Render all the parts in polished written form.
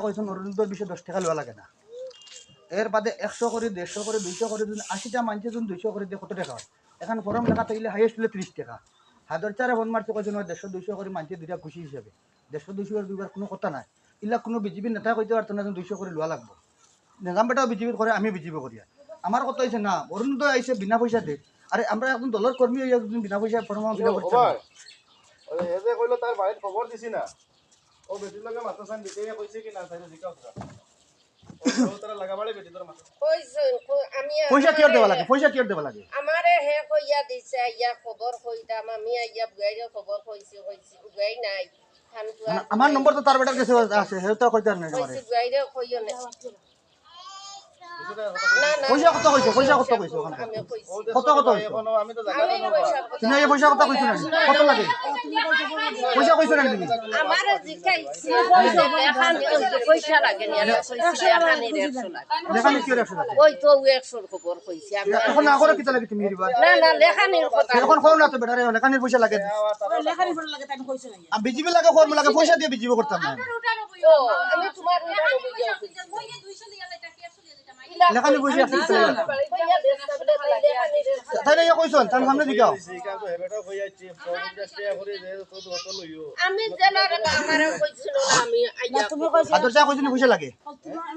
কইছেন অরুণোদয়ের বিষয়ে 10 টাকা লওয়া লাগে না। এর বাদে 100 করে 150 করে 200 করে যদি 80টা মানুষের জন্য 200 করে দিয়ে কত টাকা হয়? এখন ফর্ম লেখা থাকলে হাইয়েস্ট হলে 30 টাকা। হাজার চারে ফোন মারছে কইছেন 150 200 করে মানুষের দুইটা খুশি হিসাবে 150 200 এর দুইবার কোনো কথা নাই। ইলা কোনো বিজেপি নেতা কইতে পারতো না 200 করে লওয়া লাগবে। নিজাম বেটাও বিজেপির করে, আমি বিজেপি করি। আমার কথা হইছে না অরুণোদয় আইছে বিনা পয়সা দে। আরে আমরা এখন দলের কর্মী হইয়া যদি বিনা পয়সা ফর্ম ফিল আপ করতে এতে কইলো তার বাইরে খবর দিছি না ও বেটির লগে মাথা সান দিতে কইছে কি না তাইলে জিকাও ও তারা লাগাবালে বেটি তোর মাথা কইছেন আমি পয়সা কি দেবা লাগে? পয়সা কি দেবা লাগে? আমারে হে কইয়া দিছে ইয়া খবর কইতাম আমি আইয়া বুয়াইরে খবর কইছি বুয়াই নাই আমার নম্বর তো তার বেটার কাছে আছে, হেও তো কইতার নাই আমারে। কইছি বুয়াইরে কইও না পয়সা কত কইছো? পয়সা কত কইছো? আমি কইছি কত কত কইছো? এখনো আমি তো জায়গা আমি পয়সা তুমি এই পয়সা কত কইছো না? কত লাগে? পয়সা কইছো না তুমি? আমারে জিকাইছি এখন পয়সা লাগে নি আমি কইছি এখানে 100 লাগে লেখানি কি 100 লাগে? ওই তো 100 খবর কইছি আমি এখন না করে কিতা লাগে তুমি দিবা? না না লেখানির কথা এখন কও না তো বেটারে লেখানির পয়সা লাগে। লেখানি পড়া লাগে তাই কইছ না আমি বিজেপি লাগে ফর্ম লাগে পয়সা দিয়ে বিজেপি করতাম না। তো আমি তোমার উঠানো বুঝিয়া কইছি লেখানি পয়সা আছে তাই না কইছো তার সামনে দিগাও। জিকাও তো হেবেটা কই যাচ্ছি 50 টাকা করে দে তো কত লইও আমি জেলার আমারে কইছিল না আমি আইয়া তুমি কইছ আদর চা কইছিনি পয়সা লাগে?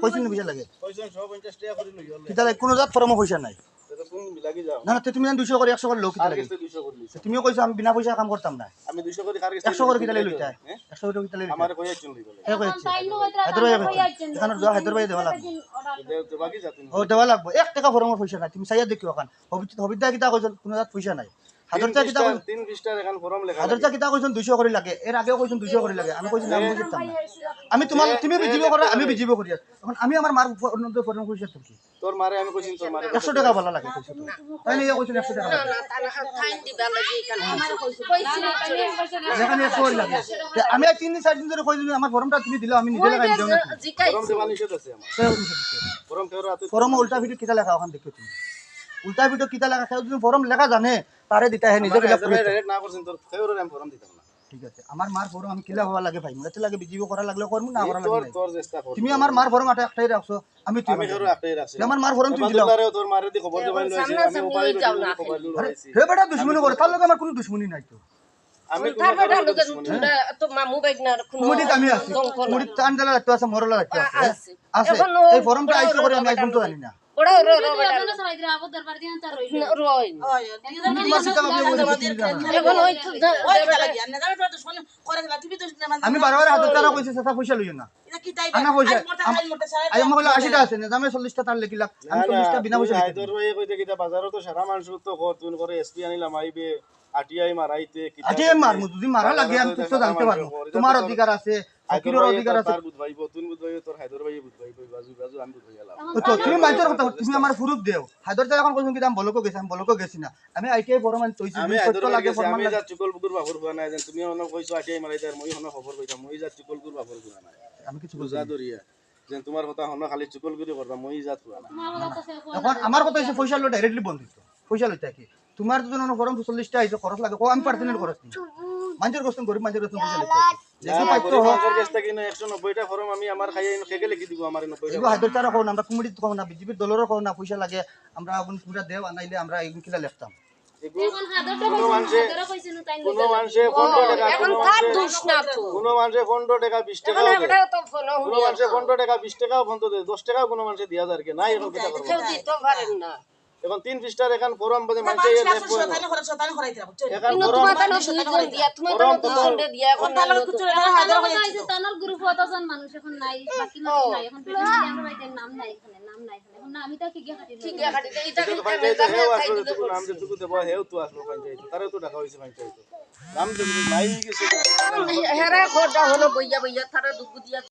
কইছিনি পয়সা লাগে? কইছেন 150 টাকা করে লইও কিতা লাগে? কোন জাত ফর্ম পয়সা নাই। তো কোন লাগি যাও না না তুমি 200 করে 100 করে লোক কিতা আর লাগে? কাছে 200 করে লইছে তুমিও কইছো আমি বিনা পয়সা কাম করতাম না। আমি 200 করে কার কাছে 100 করে কিতা লইতা? 100 করে কিতা লইতা? আমারে কই যাচ্ছি লইও হে কইছি এখানে যা হায়দ্রাবাদে দেওয়া লাগবে। তো বাকি যাতুন ও দেওয়া লাগবে 1 টাকা ফর্মের পয়সা নাই। তুমি চাইয়া দেখিও এখন হবিদা কিতা কইছেন কোন জাত পয়সা নাই। হাজার চা কিতা 3 পৃষ্ঠার এখন ফর্ম লেখা হাজার চা কিতা কইছেন 200 করে লাগে। এর আগেও কইছেন 200 করে লাগে। আমি কইছি নাম বুঝতাম না। আমি তুমি বিজিবো করে আমি বিজিবো করি। এখন আমি আমার মার ফর্ম পয়সা তুমি তোর মারে আমি কইছিন তোর মারে 100 টাকা ভালো লাগে কইছো তো। তাই না কইছেন 100 টাকা না লাগে। না তানা ফাইন দিবা লাগি এখানে কইছি যেখানে 100 করে লাগে। আমি 3 দিন 4 দিন ধরে কইছি আমার ফর্মটা তুমি দিলে আমি নিজে লাগাই দিও না। ফর্ম জিকাইছি দেবা নিষেধ আছে আমার ফর্ম কেউ রাতে ফর্ম উল্টা ভিডিও কিতা লেখা ওখান দেখো তুমি। উল্টা ভিডিও কিতা লেখা কেউ যদি ফর্ম লেখা জানে তারে দিতা হে নিজে ফিল আপ করে। ডাইরেক্ট না করছেন তোর কেউ আমি ফর্ম দিতাম না ঠিক আছে আমার মার ফর্ম আমি কিলা হওয়া লাগে ভাই মনে লাগে বিজিবি করা লাগলে করব না করা তোর লাগে। তোর চেষ্টা কর তুমি আমার মার ফর্ম একটাই রাখছো আমি আমি তুমি কেউ একটাই রাখছি আমার মার ফর্ম তুমি দিলাও। তোর মারে দি খবর দেবাই লইছি আমি উপায় যাও না। খবর লইছি হে বেটা দুশমনি করে তার লগে আমার কোনো দুশমনি নাই তো। আমি তার বেটা লোকে তোমরা তো মামু বাইনার কোন কুমুটি আমি আছি কুমুটি টান দেলা রাখতে আছে মরলা রাখতে আছে আছে এখন এই ফর্মটা আইছো করে আমি একদম তো জানি না। ওড়া ওড়া ওড়া রই তুমি তোমার সিস্টেম আপনি বলতে জানো এখন ওই তো ওই লাগি না দাও তো শুন করে দিলা তুমি তো আমি বারবার হাত তারা কইছে সেটা পয়সা লইও না। এটা কি তাই আনা পয়সা মোটা সারা আই আমাকে 80 টা আছে না দামে 40 টা তার লেখিলা আমি 40 টা বিনা পয়সা আই তোর ভাই কইতে কিটা বাজারও তো সারা মানুষ তো কর তুই করে এসপি আনিলাম আইবে আটিআই মারাইতে কিটা আজে মারমু যদি মারা লাগে আমি তো জানতে পারবো তোমার অধিকার আছে ফকিরের অধিকার আছে। তার বুঝবাইব তুই বুঝবাইব তোর হায়দর ভাই বুঝবাইব বাজু বাজু আমি বুঝাইলাম তো তুমি মাইতর কথা তুমি আমার প্রুফ দেও হায়দর চা এখন কইছো কি দাম বলকো গেছি আমি বলকো গেছি না আমি আইটিআই বড় মান তইছি আমি সত্য হায়দর লাগে লাগে ফরমান আমি লাগে যা চুকল বুকুর বাবুর বুয়া নাই জান তুমি অন্য কইছো আটিআই মারাইতে আর মই হন খবর কইতাম মই যা চুকল বুকুর বাবুর বুয়া নাই আমি কিছু বলছি বুঝা দরিয়া যেন তোমার কথা হন খালি চুকল গুরি করতাম মই যা তুয়া না এখন আমার কথা হইছে পয়সা লো ডাইরেক্টলি বন্ধ দিত পয়সা লইতা কি তোমার যদি অন্য ফরম 40 টা আইছে খরচ লাগে ও আমি পার্সোনাল খরচ নি মানুষের কষ্ট গরিব মানুষের কষ্ট পয়সা লইতা যেসব পাইতো হোক কাছে 190 টা ফর্ম আমি আমার খাইয়ে খেগে লিখি দিব আমার 90 এগুলো হায়দর চারা কোন আমরা কমিটি কোন না বিজেপির দলেরও কোন না পয়সা লাগে আমরা এখন পুরা দেও আনাইলে আমরা এগুলো কিলা লিখতাম। কোনো মানুষে 15 টাকা এখন তার দোষ না তো কোনো মানুষে 15 টাকা 20 টাকা এখন এটা তো ফোন কোনো মানুষে 15 টাকা 20 টাকাও বন্ধ দেয় 10 টাকাও কোনো মানুষে দিয়া যায় কি নাই এখন কিটা করব কেউ দিতে পারেন না এখন 3 পৃষ্ঠার এখন ফর্ম বলে মানুষে মানুষ এ কাছে দেখবো শয়তানি করে শয়তানি করাইতে রাখো এখন কিন্তু ফর্ম তোমার তো দুইজন দিয়া তুমি তো দুইজন দিয়া এখন তাহলে কিছু না হাজার হয়ে যাচ্ছে তানার গ্রুপ কতজন মানুষ এখন নাই বাকি মানুষ নাই এখন প্রেসিডেন্ট আমরা বাইতে নাম নাই এখানে এখন না আমি তো কি খাটি ঠিক আছে এটা তো পঞ্চায়েতে হেও আসলো তো নাম যে তুকু দেব হেও তো আসলো পঞ্চায়েতে তারে তো টাকা হইছে পঞ্চায়েতে নাম তো নাই গেছে হেরা খোটা হলো বইয়া বইয়া তারা দুগু দিয়া